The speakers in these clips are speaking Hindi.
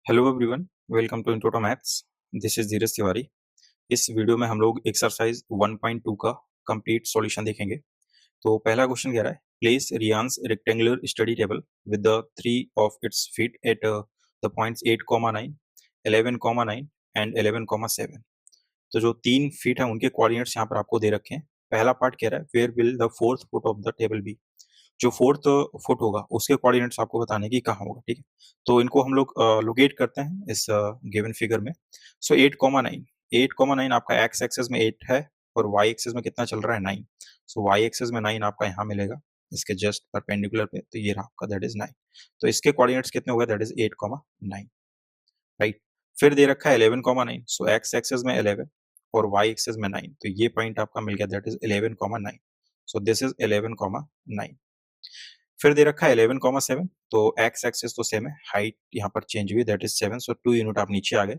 Hello everyone, welcome to intro to maths. This is Dheeraj Tiwari. इस वीडियो में हम लोग एक्सरसाइज 1.2 का कंप्लीट सॉल्यूशन देखेंगे। तो पहला क्वेश्चन कह रहा है, place Riyan's rectangular study table with the three of its feet at the points 8,9, 11,9 and 11,7। तो जो 3 फीट है उनके कोऑर्डिनेट्स यहाँ पर आपको दे रखे हैं। पहला पार्ट कह रहा है, where will the fourth foot of the table be. जो फोर्थ फुट होगा उसके कोऑर्डिनेट्स आपको बताने की कहाँ होगा। ठीक है, तो इनको हम लोग लोकेट करते हैं इस गिवन फिगर में। सो 8,9, 8,9 आपका एक्स एक्सेस में 8 है और वाई एक्सेस में कितना चल रहा है 9। सो वाई एक्सेस में 9 आपका यहाँ मिलेगा इसके जस्ट परपेंडिकुलर पे, तो ये रहा आपका दैट इज 9। तो इसके कोऑर्डिनेट्स कितने हो गए, दैट इज 8,9, राइट। फिर दे रखा है 11,9, सो एक्स एक्सेस में 11 और वाई एक्सेस में 9, तो ये पॉइंट आपका मिल गया that is 11,9। So this is 11,9। फिर दे रखा है 11,7, तो एक्स एक्सेस तो सेम है, हाइट यहाँ पर चेंज हुई दैट इज 7, सो 2 यूनिट आप नीचे आ गए,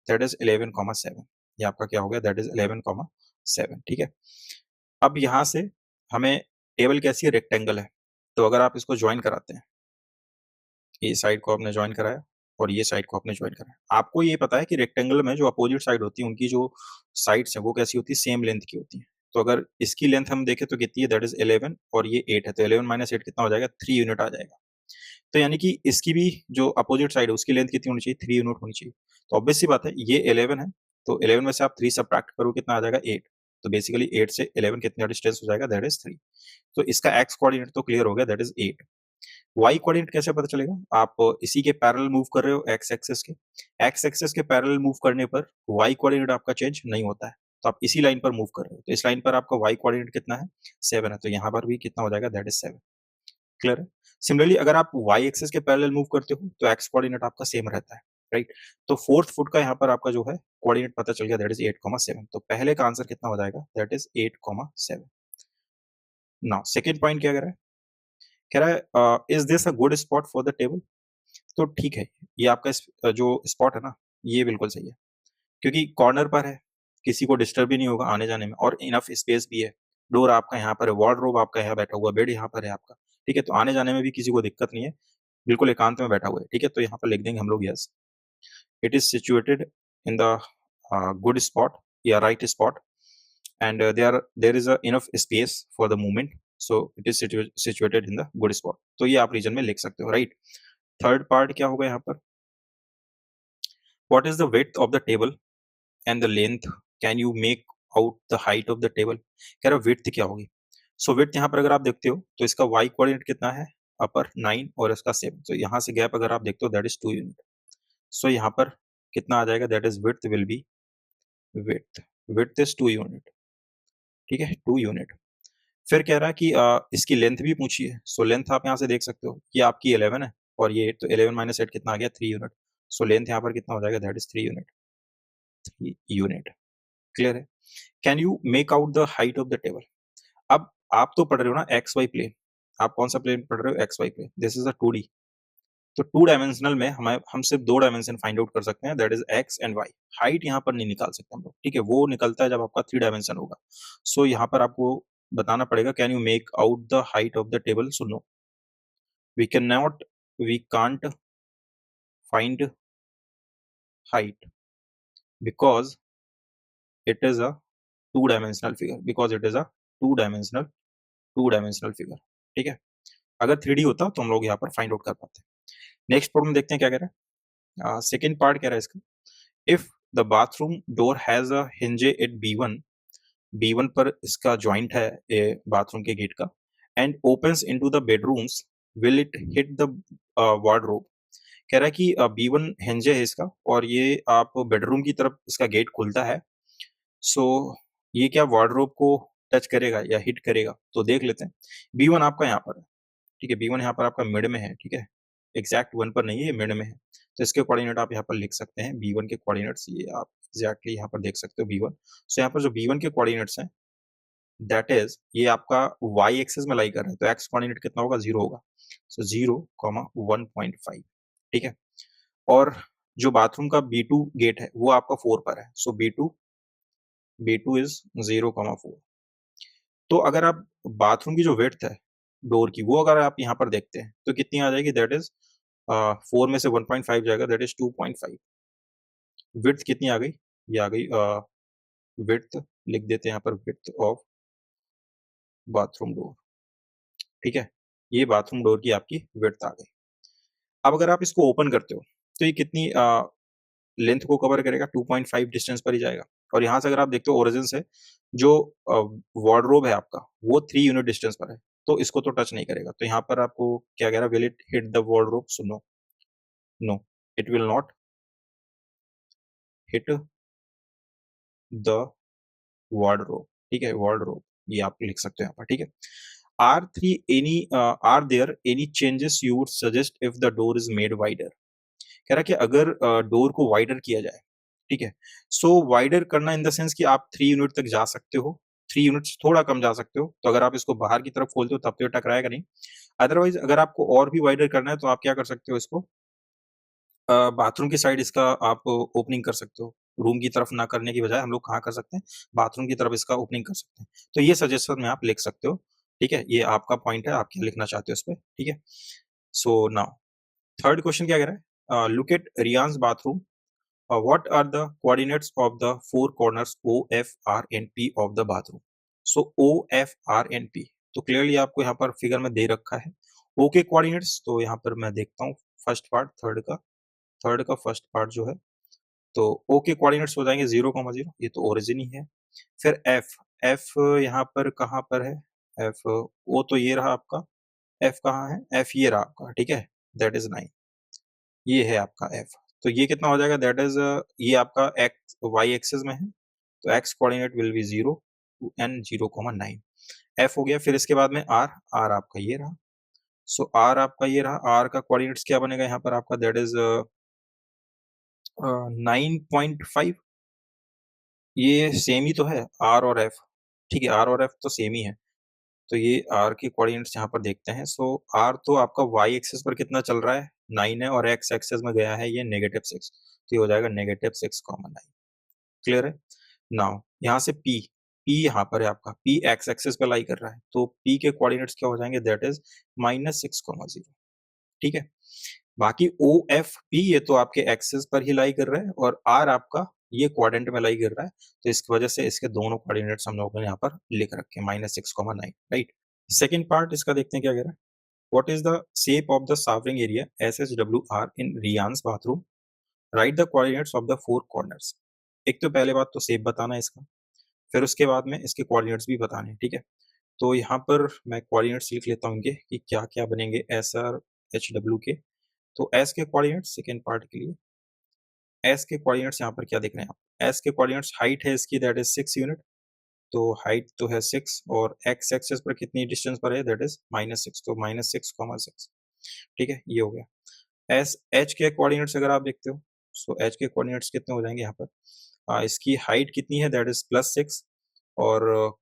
दैट इज 11,7। ये आपका क्या हो गया, दैट इज 11,7। ठीक है, अब यहाँ से हमें टेबल कैसी है, रेक्टेंगल है। तो अगर आप इसको ज्वाइन कराते हैं, ये साइड को आपने ज्वाइन कराया और ये साइड को आपने ज्वाइन कराया, आपको ये पता है कि रेक्टेंगल में जो अपोजिट साइड होती है उनकी जो साइड्स है वो कैसी होती है, सेम लेंथ की होती है। तो अगर इसकी लेंथ हम देखें तो कितनी है, दैट इज 11 और ये 8 है, तो 11 माइनस 8 कितना हो जाएगा, 3 यूनिट आ जाएगा। तो यानी कि इसकी भी जो अपोजिट साइड है उसकी लेंथ कितनी होनी चाहिए, 3 यूनिट होनी चाहिए। तो ऑब्वियस सी बात है, ये 11 है, तो 11 में से आप 3 सब्ट्रैक्ट करो कितना आ जाएगा, 8। तो बेसिकली 8 से 11 कितना डिस्टेंस हो जाएगा, दैट इज 3। तो इसका एक्स कोऑर्डिनेट तो क्लियर हो गया, दैट इज 8। वाई कोऑर्डिनेट कैसे पता चलेगा, आप इसी के पैरेलल मूव कर रहे हो एक्स एक्सिस के, एक्स एक्सिस के पैरेलल मूव करने पर वाई कोऑर्डिनेट आपका चेंज नहीं होता है। तो आप इसी लाइन पर मूव कर रहे हो, तो इस लाइन पर आपका वाई कोऑर्डिनेट कितना है, 7 है, तो यहाँ पर भी कितना हो जाएगा, दैट इज 7। क्लियर है। सिमिलरली अगर आप वाई एक्सिस के पैरेलल मूव करते हो तो एक्स कोऑर्डिनेट आपका सेम रहता है, राइट। तो फोर्थ फुट का यहाँ पर आपका जो है कोऑर्डिनेट पता चल गया, दैट इज 8,7। तो पहले का आंसर कितना हो जाएगा, that is 8,7। Now second point क्या कह रहा है, is this a good spot for the table. तो ठीक है, ये आपका जो स्पॉट है ना, ये बिल्कुल सही है, क्योंकि कॉर्नर पर है, किसी को डिस्टर्ब भी नहीं होगा आने जाने में, और इनफ स्पेस भी है। डोर आपका यहाँ पर है, वार्डरोब आपका यहाँ बैठा हुआ, बेड यहाँ पर है आपका, ठीक है। तो आने जाने में भी किसी को दिक्कत नहीं है, बिल्कुल एकांत में बैठा हुआ है, ठीक है। तो यहाँ पर लिख देंगे हम लोग yes, it is situated in the good spot या right spot, and there is a enough space for the movement, so it is situated in the good spot. तो ये आप रीजन में लिख सकते हो, राइट। थर्ड पार्ट क्या होगा यहाँ पर, what is the width of the table and the length, can you make out the height of the table. कह रहा विड्थ क्या होगी। सो विड्थ यहाँ पर अगर आप देखते हो तो इसका वाई कोऑर्डिनेट कितना है, अपर 9 और इसका 7, तो यहाँ से गैप अगर आप देखते हो दैट इज 2 यूनिट। सो यहाँ पर कितना आ जाएगा, that is width will be, width width is 2 unit, ठीक है, 2 यूनिट। फिर कह रहा है कि इसकी लेंथ भी पूछी है। सो लेंथ आप यहाँ से देख सकते हो, ये आपकी 11 है और ये 8, तो 11 माइनस 8 कितना आ गया, 3 यूनिट। सो लेंथ यहाँ पर कितना हो जाएगा, that is 3 unit, 3 unit. Clear है। Can you make out the height of the table. अब आप तो पढ़ रहे हो ना एक्स वाई प्लेन, आप कौन सा प्लेन पढ़ रहे हो, X Y plane, this is a 2D। तो 2 डायमेंशनल में हम सिर्फ 2 डायमेंशन फाइंड आउट कर सकते हैं, that is X and Y. Height यहाँ पर नहीं निकाल सकते हम लोग, ठीक है, वो निकलता है जब आपका 3 डायमेंशन होगा। सो यहाँ पर आपको बताना पड़ेगा, can you make out the height of the table. So no, we can not, we can't find height because it is a two dimensional figure, because it is a two dimensional figure, ठीक है। अगर 3D होता तो हम लोग यहाँ पर फाइंड आउट कर पाते। नेक्स्ट प्रॉब्लम देखते हैं क्या कह रहा है। सेकेंड पार्ट कह रहा है इसका, if the bathroom door has a hinge at B1 पर इसका ज्वाइंट है बाथरूम के गेट का, and opens into the bedrooms, will it hit the wardrobe. कह रहा है कि B1 हिंजे है इसका और ये आप बेडरूम की तरफ इसका गेट खुलता है। सो ये क्या वार्डरोब को टच करेगा या हिट करेगा, तो देख लेते हैं। B1 आपका यहाँ पर है, ठीक है, B1 यहाँ पर आपका मिड में है, ठीक है, एग्जैक्ट 1 पर नहीं है, ये मिड में है। तो इसके कोऑर्डिनेट आप यहाँ पर लिख सकते हैं, B1 के कोऑर्डिनेट्स ये आप एग्जैक्टली यहाँ पर देख सकते हो B1। सो यहाँ पर जो B1 के कोऑर्डिनेट्स हैं, दैट इज ये आपका y एक्सिस में लाई कर रहा है, तो x कोऑर्डिनेट कितना होगा, 0 होगा। सो 0,1.5, ठीक है। और जो बाथरूम का B2 गेट है वो आपका 4 पर है, सो B2 इज 0,4। तो अगर आप बाथरूम की जो विड्थ है डोर की, वो अगर आप यहाँ पर देखते हैं तो कितनी आ जाएगी, दैट इज 4 में से 1.5 जाएगा, दैट इज 2.5। विड्थ कितनी आ गई, ये आ गई विड्थ, लिख देते हैं यहाँ पर विड्थ ऑफ बाथरूम डोर। ठीक है, ये बाथरूम डोर की आपकी विड्थ आ गई। अब अगर आप इसको ओपन करते हो तो ये कितनी लेंथ को कवर करेगा, 2.5 डिस्टेंस पर ही जाएगा। और यहाँ से अगर आप देखते हो ओरिजिन से जो वार्डरोब है आपका वो 3 यूनिट डिस्टेंस पर है, तो इसको तो टच नहीं करेगा। तो यहाँ पर आपको क्या कह रहा है, will it hit the wardrobe? So no, no, it will not hit the wardrobe. ठीक है, वार्डरोब ये आप लिख सकते हो यहाँ पर। ठीक है, are three any are there any changes you would suggest if the door is made wider? कह रहा है कि अगर डोर को वाइडर किया जाए, ठीक है, सो वाइडर करना इन द सेंस कि आप 3 यूनिट तक जा सकते हो, 3 यूनिट से थोड़ा कम जा सकते हो। तो अगर आप इसको बाहर की तरफ खोलते हो तब तो ये टकराएगा नहीं। अदरवाइज अगर आपको और भी वाइडर करना है तो आप क्या कर सकते हो, इसको बाथरूम की साइड इसका आप ओपनिंग कर सकते हो। रूम की तरफ ना करने की बजाय हम लोग कहाँ कर सकते हैं, बाथरूम की तरफ इसका ओपनिंग कर सकते हैं। तो ये सजेशन में आप लिख सकते हो। ठीक है, ये आपका पॉइंट है, आप क्या लिखना चाहते हो इस पे। ठीक है, सो नाउ थर्ड क्वेश्चन क्या कह रहा है, look at Riyan's bathroom, what are the coordinates of the four corners O, F, R and P of the bathroom? So O, F, R and P तो क्लियरली आपको यहाँ पर फिगर में दे रखा है O के कोऑर्डिनेट्स। तो यहाँ पर मैं देखता हूँ फर्स्ट पार्ट, थर्ड का फर्स्ट पार्ट जो है, तो O के कोऑर्डिनेट्स हो जाएंगे 0,0, ये तो ओरिजिन ही है। फिर F, F यहाँ पर कहाँ पर है, F O तो ये रहा आपका, F कहाँ है, F ये रहा आपका। ठीक है, दैट इज 9, ये है आपका F। तो ये कितना हो जाएगा, दैट इज ये आपका एक्स वाई एक्सिस में है, तो x coordinate will be 0 to n 0,9। F हो गया, फिर इसके बाद में R, R आपका ये रहा, सो R आपका ये रहा। R का कोऑर्डिनेट्स क्या बनेगा यहाँ पर आपका, दैट इज 9.5। ये सेम ही तो है R और F। ठीक है, R और F तो सेम ही है। तो ये R के कोऑर्डिनेट्स यहाँ पर देखते हैं। सो R तो आपका y एक्सिस पर कितना चल रहा है, 9 है, और x एक्सिस में गया है ये -6, तो ये हो जाएगा -6,9। क्लियर है। नाउ यहाँ से P, P यहाँ पर है आपका, P x एक्सिस पर लाई कर रहा है, तो P के कोऑर्डिनेट्स क्या हो जाएंगे, दैट इज -6,0। ठीक है, बाकी O F P ये तो आपके एक्सिस पर ही लाई कर रहा है, और R आपका ये क्वाड्रेंट में लाई कर रहा है, तो इस वजह से इसके दोनों कोऑर्डिनेट्स हम लोगों ने यहाँ पर लिख रखे हैं -6,9। राइट, सेकेंड पार्ट इसका देखते हैं क्या कह रहा है। What is the shape of the showering area SHWR in Riyan's bathroom, right the coordinates of the four corners. एक तो पहले बात तो शेप बताना है इसका, फिर उसके बाद में इसके कोऑर्डिनेट्स भी बताने हैं। ठीक है, तो यहाँ पर मैं कोऑर्डिनेट्स लिख लेता हूँ इनके कि क्या क्या बनेंगे SRHW के। तो S के कोऑर्डिनेट्स सेकेंड पार्ट के लिए, S के कोऑर्डिनेट्स यहाँ पर क्या देख रहे हैं आप, S के कोऑर्डिनेट्स हाइट है इसकी, दैट इज 6 यूनिट, तो हाइट तो है 6, और x एक्सिस पर कितनी डिस्टेंस पर है, दैट इज -6, तो -6,6। ठीक है, ये हो गया। एस एच के कोऑर्डिनेट्स अगर आप देखते हो, सो एच के कोऑर्डिनेट्स कितने हो जाएंगे यहाँ पर, इसकी हाइट कितनी है, दैट इज +6, और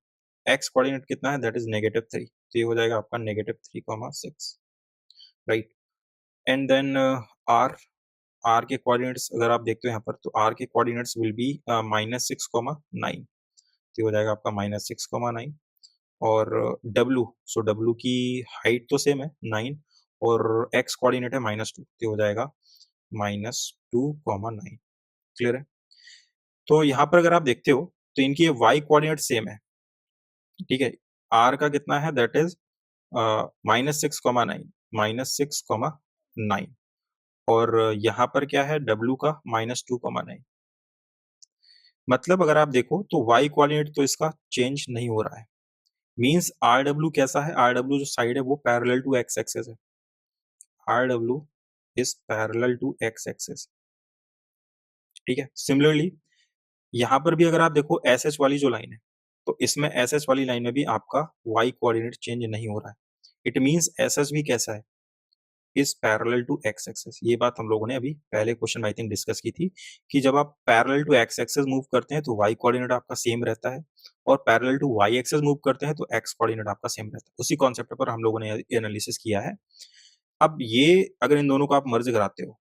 एक्स कोऑर्डिनेट कितना है, दैट इज -3, तो ये हो जाएगा आपका -3,6। Right, and then R, R के कोऑर्डिनेट्स अगर आप देखते हो यहाँ पर, तो आर के कोऑर्डिनेट्स विल बी -6,9, तो ये हो जाएगा आपका -6,9। और W, सो W की हाइट तो सेम है 9, और x कोऑर्डिनेट है -2, तो हो जाएगा -2,9। क्लियर है। तो यहाँ पर अगर आप देखते हो तो इनकी y कोऑर्डिनेट सेम है। ठीक है, r का कितना है, दैट इज -6,9, और यहाँ पर क्या है, W का -2,9। मतलब अगर आप देखो तो y कोऑर्डिनेट तो इसका चेंज नहीं हो रहा है, मींस RW कैसा है, RW जो साइड है वो पैरेलल टू x एक्सिस है, RW is parallel to x axis। ठीक है, सिमिलरली यहाँ पर भी अगर आप देखो SH वाली जो लाइन है, तो इसमें SH वाली लाइन में भी आपका y कोऑर्डिनेट चेंज नहीं हो रहा है। इट मींस SH भी कैसा है, is parallel to x axis. ये बात हम लोगों ने अभी पहले क्वेश्चन में आई थिंक डिस्कस की थी कि जब आप parallel to x axis move करते हैं तो y कोऑर्डिनेट आपका सेम रहता है, और parallel to y axis move करते हैं तो x कोऑर्डिनेट आपका सेम रहता है। उसी कॉन्सेप्ट पर हम लोगों ने एनालिसिस किया है। अब ये अगर इन दोनों को आप मर्ज कराते हो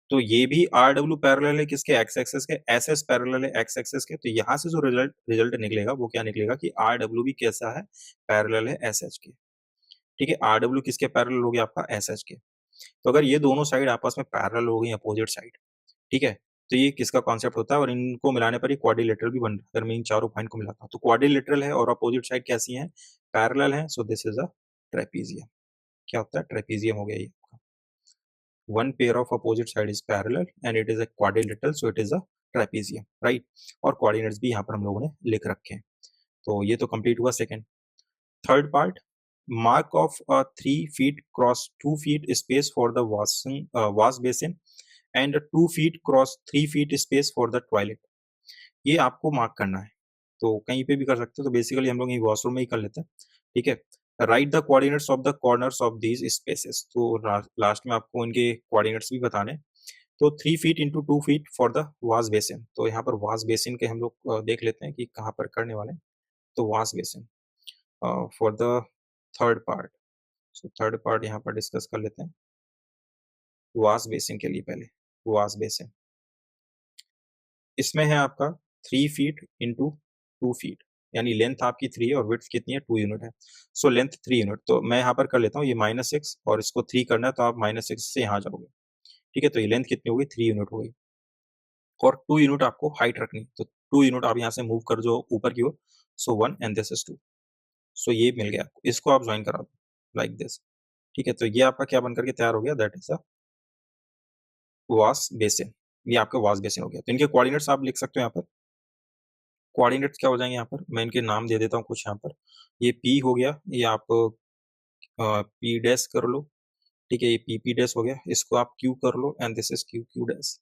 तो ये भी RW पैरेलल है किसके, x एक्सिस के, SS पैरेलल है x एक्सिस के, तो यहाँ से जो रिजल्ट निकलेगा वो क्या निकलेगा कि RW भी कैसा है, पैरेलल है SH के। ठीक है, RW किसके पैरेलल हो गया आपका, SH के। तो अगर ये दोनों साइड आपस में पैरेलल हो गई, अपोजिट साइड, ठीक है, तो ये किसका कॉन्सेप्ट होता है, और इनको मिलाने पर ये क्वाड्रिलेटरल भी बन रहा है। अगर मैं इन चारों पॉइंट को मिलाता हूँ तो क्वाड्रिलेटरल है और अपोजिट साइड कैसी है, पैरेलल है, so this is a trapezium. क्या होता है, ट्रेपीजियम हो गया ये आपका। One pair of opposite side is parallel and it is a quadrilateral, so it is a trapezium, right. और कोऑर्डिनेट्स भी यहाँ पर हम लोगों ने लिख रखे हैं। तो ये तो कंप्लीट हुआ second. Third part, mark of a 3 feet cross 2 feet space for the wash basin and 2 feet cross 3 feet space for the toilet। ये आपको मार्क करना है, तो कहीं पे भी कर सकते हो, तो बेसिकली हम लोग ये वॉशरूम में ही कर लेते हैं, ठीक है। Right the coordinates of the corners of these spaces, तो लास्ट में आपको इनके कोऑर्डिनेट्स भी बताने। तो 3 feet into 2 feet for the wash basin, तो यहाँ पर वॉश बेसिन के हम लोग देख लेते हैं कि कहाँ पर करने वाले हैं। तो wash basin for the third part, so third part यहाँ पर डिस्कस कर लेते हैं। वॉश बेसिन के लिए पहले वॉश बेसिन, इसमें है आपका 3 फीट इंटू 2 फीट, यानी लेंथ आपकी 3 है और विड्थ कितनी है, 2 यूनिट है। सो लेंथ 3 यूनिट, तो मैं यहाँ पर कर लेता हूँ ये -6 और इसको 3 करना है, तो आप -6 से यहाँ जाओगे, ठीक है। तो ये लेंथ कितनी होगी, 3 यूनिट हो गई, और 2 यूनिट आपको हाइट रखनी, तो 2 यूनिट आप यहाँ से मूव कर जो ऊपर की ओर, सो 1 एंड दिस इज 2, सो ये मिल गया आपको, इसको आप ज्वाइन करा दो लाइक दिस, ठीक है। तो ये आपका क्या बनकर के तैयार हो गया, that is a wash basin. ये आपका वॉश बेसिन हो गया। तो इनके कोऑर्डिनेट्स आप लिख सकते हो यहाँ पर। कोऑर्डिनेट्स क्या हो जाएंगे यहाँ पर, मैं इनके नाम दे देता हूँ कुछ यहाँ पर। ये पी हो गया, ये आप पी डैश कर लो, ठीक है। ये पी डैश हो गया, इसको आप क्यू कर लो and this is Q Q dash,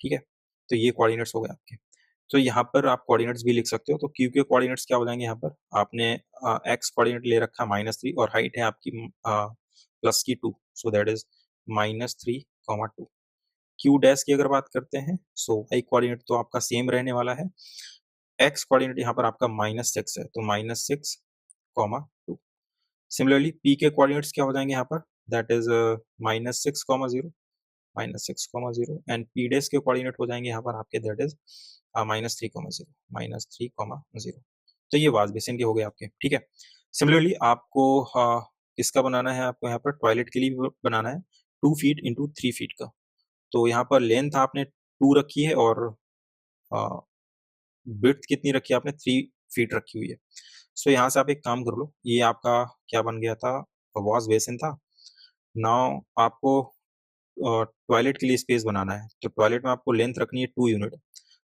ठीक है। तो ये कोऑर्डिनेट्स हो गए आपके। तो यहाँ पर आप कोऑर्डिनेट्स भी लिख सकते हो। तो क्यू के कोऑर्डिनेट्स क्या हो जाएंगे, यहाँ पर आपने एक्स कोऑर्डिनेट ले रखा -3 और हाइट है आपकी प्लस की 2, so that is -3, 2। Q dash की अगर बात करते हैं, सो वाई कोऑर्डिनेट तो आपका सेम रहने वाला है। एक्स कोऑर्डिनेट यहाँ पर आपका -6 है, तो -6, 2। सिमिलरली पी के कोऑर्डिनेट्स क्या हो जाएंगे यहाँ पर, that is -6, 0, -6, 0 and P dash के कोऑर्डिनेट हो जाएंगे यहाँ पर आपके, दैट इज -3, 0, -3, 0। तो ये वाश बेसिन के हो गए आपके, ठीक है। सिमिलरली आपको किसका बनाना है, आपको यहाँ पर टॉयलेट के लिए भी बनाना है, 2 फीट इंटू 3 फीट का। तो यहाँ पर लेंथ आपने 2 रखी है और विड्थ कितनी रखी है आपने, 3 फीट रखी हुई है। सो यहाँ से आप एक काम कर लो, ये आपका क्या बन गया था, वॉश बेसिन था। नाउ आपको टॉयलेट के लिए स्पेस बनाना है, तो टॉयलेट में आपको लेंथ रखनी है 2 यूनिट।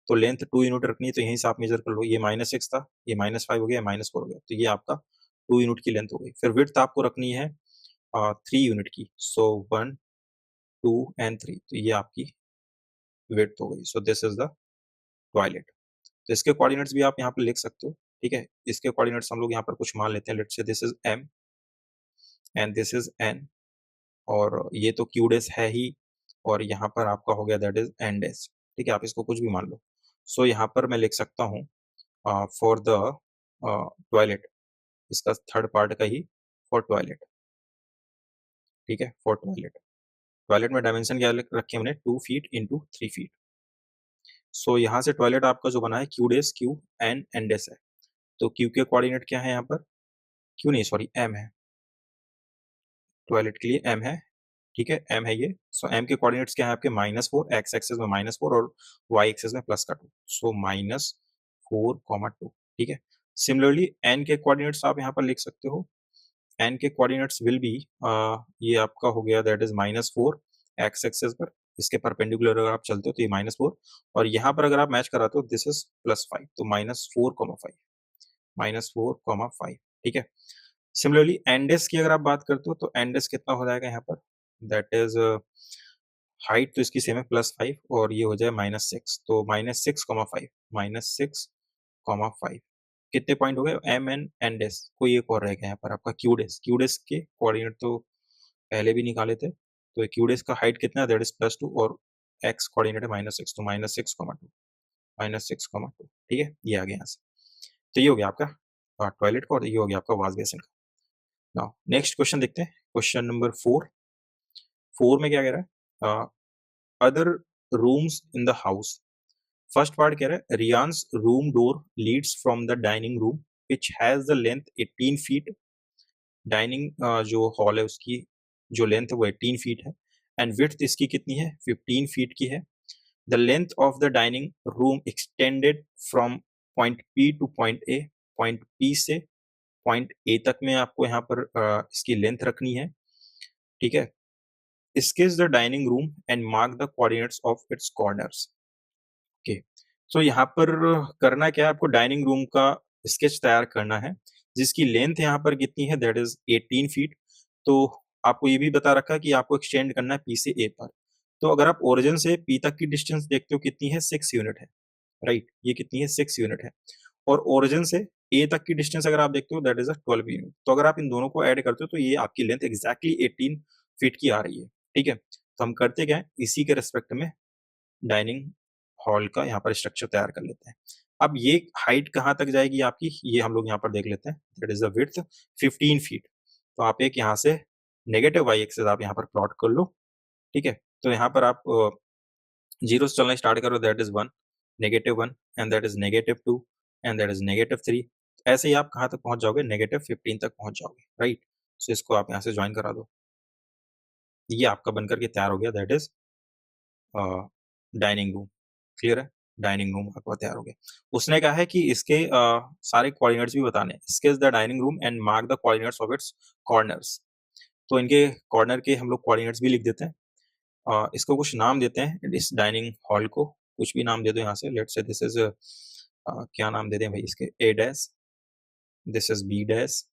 तो लेंथ 2 यूनिट रखनी है, तो यहीं से आप मेजर कर लो, ये -6 था, ये -5 हो गया, -4 हो गया, तो ये आपका 2 यूनिट की लेंथ हो गई। फिर विड्थ आपको रखनी है 3 यूनिट की, सो 1, 2 एंड 3, तो ये आपकी विड्थ हो गई। So this is the toilet. तो इसके कोऑर्डिनेट्स भी आप यहाँ पे लिख सकते हो, ठीक है। इसके कोऑर्डिनेट्स हम लोग यहाँ पर कुछ मान लेते हैं, let's say this is m and this is n, और ये तो q डैश है ही, और यहाँ पर आपका हो गया दैट इज n डैश, ठीक है। आप इसको कुछ भी मान लो। सो यहाँ पर मैं लिख सकता हूँ फॉर द टॉयलेट, इसका थर्ड पार्ट का ही, फॉर टॉयलेट, ठीक है। फॉर टॉयलेट, टॉयलेट में डायमेंशन क्या रखे हमने, 2 फीट इंटू 3 फीट। सो यहाँ से टॉयलेट आपका जो बना है q dash, q n dash है। तो q के कोऑर्डिनेट क्या है यहाँ पर, q नहीं सॉरी m है, टॉयलेट के लिए m है, ठीक है, m है ये। सो m के कोऑर्डिनेट्स क्या है आपके, -4, x एक्सिस में -4 और y एक्सिस में +2, सो -4, 2, ठीक है। सिमिलरली n के कोऑर्डिनेट्स आप यहाँ पर लिख सकते हो, n के कोऑर्डिनेट्स विल बी, ये आपका हो गया दैट इज -4 x एक्सिस पर, इसके परपेंडिकुलर अगर आप चलते हो तो ये -4, और यहाँ पर अगर आप मैच कराते हो दिस इज +5, तो -4, 5, -4, 5, ठीक है। सिमिलरली एंडेस की अगर आप बात करते हो, तो एंडेस कितना हो जाएगा यहाँ पर, दैट इज हाइट तो इसकी सेम है +5 और ये हो जाए -6, तो -6, 5, -6, 5, कितने पॉइंट हो गए, एम एन एंड डेस, कोई एक और रह गया यहाँ पर आपका क्यू डेस के कोऑर्डिनेट तो पहले भी निकाले थे। तो क्यू डेस का हाइट कितना है, दैट इज +2 और एक्स कोऑर्डिनेट है -6, तो -6, 2, -6, 2, ठीक है। ये आ गया यहाँ से। तो ये हो गया आपका टॉयलेट का, और ये हो गया आपका वॉश बेसिन का। नाउ नेक्स्ट क्वेश्चन देखते हैं, क्वेश्चन नंबर 4 में क्या कह रहा है, other rooms in the house. First part कह रहा है, Riyan's room door leads from the dining room which has the length 18 feet. Dining जो हॉल है उसकी जो लेंथ है वो 18 फीट है एंड विड्थ इसकी कितनी है 15 फीट की है। The length of the dining room extended from point P two point A, point P से पॉइंट ए तक में आपको यहाँ पर इसकी लेंथ रखनी है, ठीक है। Sketch the dining room and mark the coordinates of its corners. Okay, so यहाँ पर करना क्या है, आपको डाइनिंग रूम का स्केच तैयार करना है जिसकी लेंथ यहाँ पर कितनी है, दैट इज 18 फीट। तो आपको ये भी बता रखा है कि आपको एक्सटेंड करना है पी से ए पर। तो अगर आप ओरिजिन से पी तक की डिस्टेंस देखते हो कितनी है, 6 यूनिट है, राइट। ये कितनी है, 6 यूनिट है। और ओरिजिन से ए तक की डिस्टेंस अगर आप देखते हो दैट इज 12 यूनिट। तो अगर आप इन दोनों को ऐड करते हो तो ये आपकी लेंथ एग्जैक्टली 18 फीट की आ रही है, ठीक है। तो हम करते क्या है, इसी के रिस्पेक्ट में डाइनिंग हॉल का यहाँ पर स्ट्रक्चर तैयार कर लेते हैं। अब ये हाइट कहाँ तक जाएगी आपकी, ये हम लोग यहाँ पर देख लेते हैं, that is the width 15 feet. तो आप एक यहाँ से नेगेटिव वाई एक्सिस आप यहाँ पर प्लॉट कर लो, ठीक है। तो यहाँ पर आप जीरो से चलना स्टार्ट करो, that is 1, -1 and that is -2 and that is -3। ऐसे ही आप कहाँ तक पहुंच जाओगे, -15 तक पहुंच जाओगे, राइट। सो इसको आप यहाँ से ज्वाइन करा दो, ये आपका बनकर के तैयार हो गया, that is dining room. Clear है, डाइनिंग रूम आपका तैयार हो गया। उसने कहा है कि इसके सारे कोऑर्डिनेट्स भी बताने, sketch the dining room and mark the coordinates of its corners. तो इनके कॉर्नर के हम लोग कोऑर्डिनेट्स भी लिख देते हैं। इसको कुछ नाम देते हैं, इस डाइनिंग हॉल को कुछ भी नाम दे दो यहाँ से। लेट्स से दिस इज क्या नाम दे दें भाई इसके, A dash, this is B dash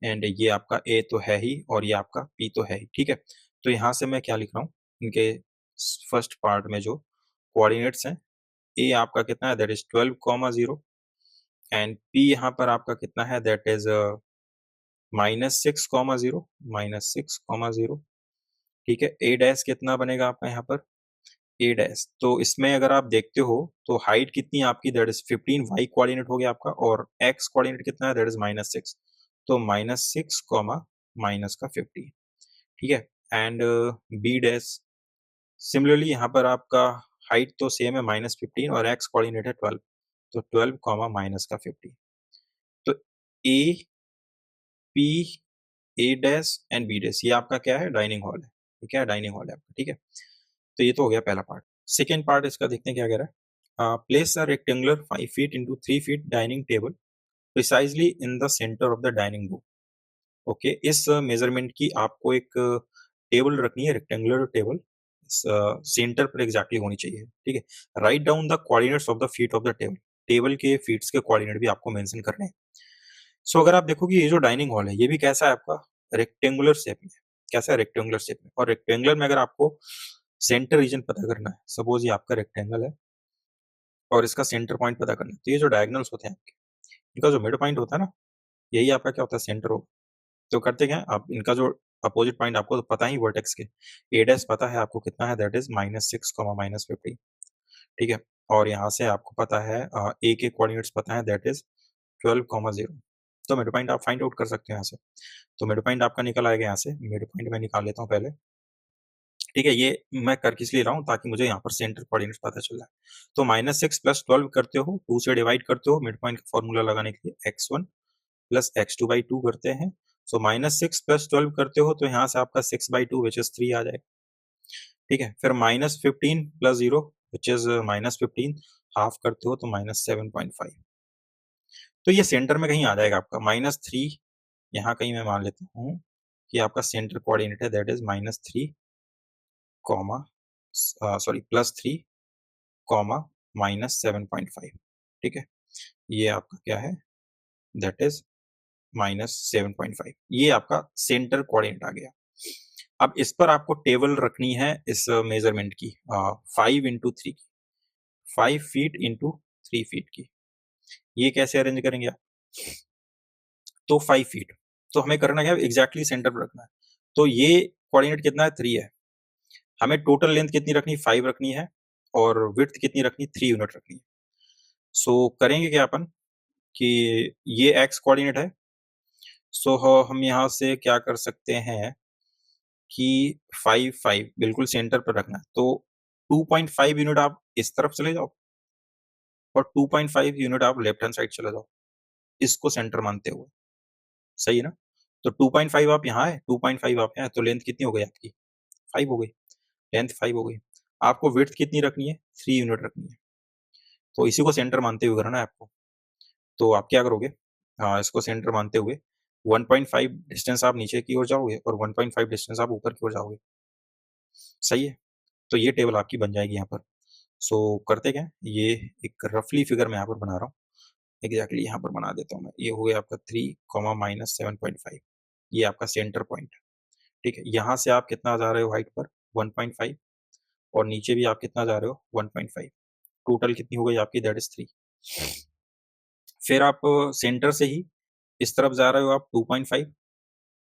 and ये आपका ए तो है ही और ये आपका पी तो है ही, ठीक है। तो यहाँ से मैं क्या लिख रहा हूँ, इनके फर्स्ट पार्ट में जो कोऑर्डिनेट्स हैं, ए आपका कितना है, दैट इज 12,0 एंड पी यहाँ पर आपका कितना है, दैट इज -6,0, -6,0, ठीक है। ए डैश कितना बनेगा आपका यहाँ पर, ए डैश। तो इसमें अगर आप देखते हो तो हाइट कितनी है आपकी, दैट इज 15, वाई कोऑर्डिनेट हो गया आपका, और एक्स कोऑर्डिनेट कितना है, दैट इज -6। तो -6 माइनस का 15, ठीक है। एंड बी डैश सिमिलरली यहाँ पर आपका हाइट तो सेम है -15 और एक्स कोऑर्डिनेट है 12, तो 12 माइनस का 50। तो A P A dash and B dash ये आपका क्या है, डाइनिंग हॉल है, ठीक है, डाइनिंग हॉल है आपका, ठीक है। तो ये तो हो गया पहला पार्ट। सेकेंड पार्ट इसका देखते हैं क्या कह रहा है। Place a rectangular 5 feet into 3 feet dining table precisely in the centre of the dining room. Okay, इस मेजरमेंट की आपको एक टेबल रखनी है, रेक्टेंगुलर टेबल सेंटर पर एग्जैक्टली होनी चाहिए, ठीक है। Write down the coordinates of the feet of the table, table के फीट्स के कोऑर्डिनेट भी आपको मेंशन करने हैं। सो अगर आप देखोगे ये जो डाइनिंग हॉल है ये भी कैसा है आपका, रेक्टेंगुलर शेप में। कैसा है, रेक्टेंगुलर शेप में। और रेक्टेंगुलर में अगर आपको सेंटर रीजन पता करना है, सपोज ये आपका रेक्टेंगल है और इसका सेंटर पॉइंट पता करना है, तो ये जो डायगोनल्स होते हैं आपके, इनका जो मिड पॉइंट होता है ना, यही आपका क्या होता है, सेंटर होगा। तो करते क्या है, आप इनका जो अपोजिट पॉइंट आपको तो पता ही वर्टेक्स के, ए डैश पता है आपको कितना है, दैट इज -6, -50, ठीक है। और यहाँ से आपको पता है ए के कोऑर्डिनेट्स पता है, दैट इज 12,0। तो मिड पॉइंट आप फाइंड आउट कर सकते हो यहाँ से। तो मिड पॉइंट आपका निकल आएगा यहाँ से, मिड पॉइंट मैं निकाल लेता हूँ पहले, ठीक है। ये मैं कर किस लिए रहा हूँ, ताकि मुझे यहाँ पर सेंटर कोऑर्डिनेट्स पता चल रहा है। तो -6 + 12 करते हो, 2 से डिवाइड करते हो, मिड पॉइंट का फॉर्मूला लगाने के लिए x1 + x2/2 करते हैं। सो -6 + 12 करते हो तो यहाँ से आपका 6/2 विच इज 3 आ जाएगा, ठीक है। फिर -15 + 0 विच इज -15, हाफ करते हो तो -7.5। तो ये सेंटर में कहीं आ जाएगा आपका। -3 यहाँ कहीं मैं मान लेता हूँ कि आपका सेंटर कोऑर्डिनेट है, दैट इज -3, +3, -7.5, ठीक है। ये आपका क्या है, दैट इज -7.5। ये आपका सेंटर कोऑर्डिनेट आ गया। अब इस पर आपको टेबल रखनी है इस मेजरमेंट की, 5 × 3 की, 5 फीट इंटू 3 फीट की। ये कैसे अरेंज करेंगे आप, तो 5 फीट, तो हमें करना क्या है, एग्जैक्टली सेंटर पर रखना है। तो ये कोऑर्डिनेट कितना है, 3 है। हमें टोटल लेंथ कितनी रखनी, 5 रखनी है, और विड्थ कितनी रखनी, 3 यूनिट रखनी है। सो करेंगे क्या अपन कि ये एक्स कोऑर्डिनेट है। सो हम यहाँ से क्या कर सकते हैं कि 5 बिल्कुल सेंटर पर रखना है, तो 2.5 यूनिट आप इस तरफ चले जाओ और 2.5 यूनिट आप लेफ्ट हैंड साइड चले जाओ, इसको सेंटर मानते हुए, सही है ना। तो 2.5 आप यहाँ है, 2.5 आप यहाँ है, तो लेंथ कितनी हो गई आपकी? 5 हो गई, लेंथ 5 हो गई। आपको विड्थ कितनी रखनी है? 3 यूनिट रखनी है। तो इसी को सेंटर मानते हुए करना है आपको। तो आप क्या करोगे? हाँ, इसको सेंटर मानते हुए 1.5 डिस्टेंस आप नीचे की ओर जाओगे और 1.5 डिस्टेंस आप ऊपर की ओर जाओगे। सही है? तो ये टेबल आपकी बन जाएगी यहाँ पर। सो करते क्या है, ये एक रफली फिगर मैं यहाँ पर बना रहा हूँ, एग्जैक्टली यहाँ पर बना देता हूँ मैं। ये हो गया आपका 3 कॉमा माइनस 7.5, ये आपका सेंटर पॉइंट। ठीक है, यहाँ से आप कितना जा रहे हो हाइट पर? 1.5, और नीचे भी आप कितना जा रहे हो? 1.5। टोटल कितनी हो गई आपकी? That is 3। फिर आप सेंटर से ही इस तरफ जा रहे हो आप 2.5,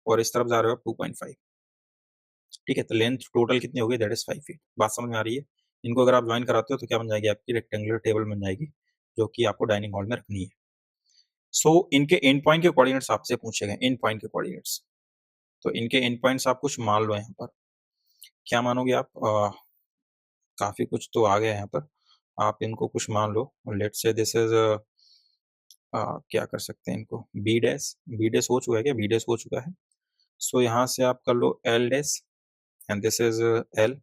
और इस तरफ जा रहे हो आप 2.5। ठीक है, तो लेंथ टोटल कितनी हो गई? That is 5 feet. बात समझ में आ रही है? इनको अगर आप ज्वाइन कराते हो तो क्या बन जाएगी आपकी? रेक्टेंगुलर टेबल बन जाएगी, जो कि आपको डाइनिंग हॉल में रखनी है। सो इनके एंड पॉइंट के कोऑर्डिनेट्स आपसे पूछे गए, एंड पॉइंट के कोऑर्डिनेट्स। तो इनके एंड पॉइंट्स आप कुछ मान लो यहाँ पर। क्या मानोगे आप? काफी कुछ तो आ गया यहाँ पर, आप इनको कुछ मान लो। लेट्स से दिस इज क्या कर सकते हैं इनको? B dash. बी डैश हो चुका है क्या? बी डैश हो चुका है। सो यहाँ से आप कर लो L dash, and this is L,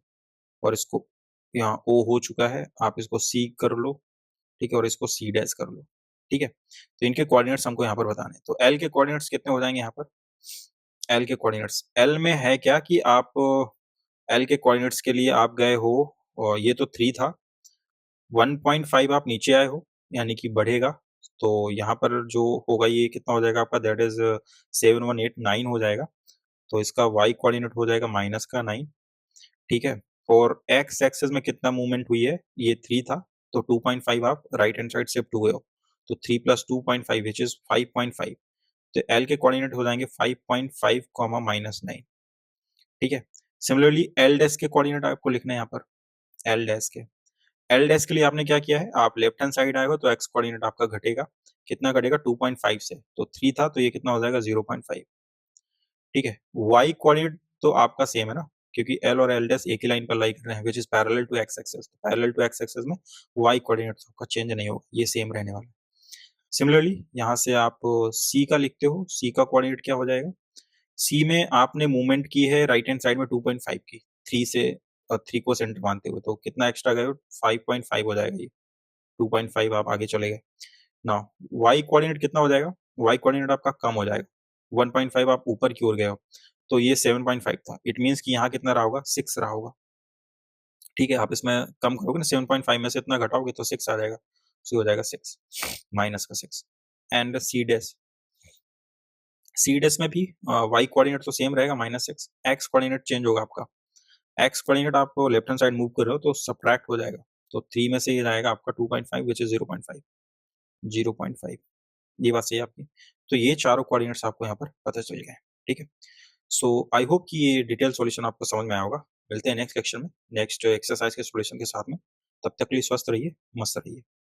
और इसको यहाँ ओ हो चुका है, आप इसको सी कर लो। ठीक है, और इसको सी डैश कर लो। ठीक है, तो इनके कोऑर्डिनेट्स हमको यहाँ पर बताने। तो एल के कोऑर्डिनेट्स कितने हो जाएंगे यहाँ पर? एल के कोऑर्डिनेट्स, एल में है क्या कि आप एल के कोऑर्डिनेट्स के लिए आप गए हो, और ये तो 3 था, 1.5 आप नीचे आए हो, यानी कि बढ़ेगा। तो यहाँ पर जो होगा ये कितना हो जाएगा आपका? दैट इज 7, 1, 8, 9 हो जाएगा। तो इसका वाई कोऑर्डिनेट हो जाएगा माइनस का 9। ठीक है, और एक्स एक्सेस में कितना मूवमेंट हुई है? ये 3 था, तो 2.5 आप राइट हैंड साइड शिफ्ट हुए हो, तो 3 प्लस 2.5 विच इज 5.5। तो एल के कोऑर्डिनेट हो जाएंगे 5.5 कॉमा माइनस 9। ठीक है, सिमिलरली एल डैश के कोऑर्डिनेट आपको लिखना है यहाँ पर। एल डैश के, एल डैश के लिए आपने क्या किया है? आप लेफ्ट हैंड साइड आए हो तो एक्स कोऑर्डिनेट आपका घटेगा। कितना घटेगा? 2.5 से, तो 3 था, तो ये कितना हो जाएगा? 0.5। ठीक है, वाई कोऑर्डिनेट तो आपका सेम है ना, क्योंकि एल और एल डैश एक ही लाइन पर लाई कर रहे हैं, which is parallel to x axis. Parallel to x axis में वाई कोऑर्डिनेट का चेंज नहीं होगा, ये सेम रहने वाला है। सिमिलरली यहाँ से आप सी का लिखते हो, सी का कोऑर्डिनेट क्या हो जाएगा? सी में आपने मूवमेंट की है राइट हैंड साइड में 2.5 की, 3 से 3 को सेंटर मानते हुए, तो कितना एक्स्ट्रा गए? 5.5 हो जाएगा ये। 2.5 आप आगे चले गए ना। वाई कोऑर्डिनेट कितना हो जाएगा? वाई कोऑर्डिनेट आपका कम हो जाएगा, 1.5 आप ऊपर की ओर गए हो, तो ये 7.5 था। इट मीन्स कि यहाँ कितना रहा होगा? 6 रहा होगा। ठीक है, आप इसमें कम करोगे ना, 7.5 में से इतना घटाओगे तो 6 आ जाएगा। सो हो जाएगा 6 माइनस का 6। And C dash, C dash में भी वाई कोऑर्डिनेट तो सेम रहेगा -6। एक्स कोऑर्डिनेट चेंज होगा आपका। एक्स कोऑर्डिनेट आप लेफ्ट हैंड साइड मूव कर रहे हो तो सब्ट्रैक्ट हो जाएगा, तो 3 में से ये जाएगा आपका 2.5 विच इज 0.5। 0.5, ये बात सही है आपकी। तो ये चारों कोऑर्डिनेट्स आपको यहाँ पर पता चल गए। ठीक है, सो आई होप कि ये डिटेल सॉल्यूशन आपको समझ में आया होगा। मिलते हैं नेक्स्ट लेक्चर में नेक्स्ट एक्सरसाइज के सॉल्यूशन के साथ में। तब तक के लिए स्वस्थ रहिए, मस्त रहिए।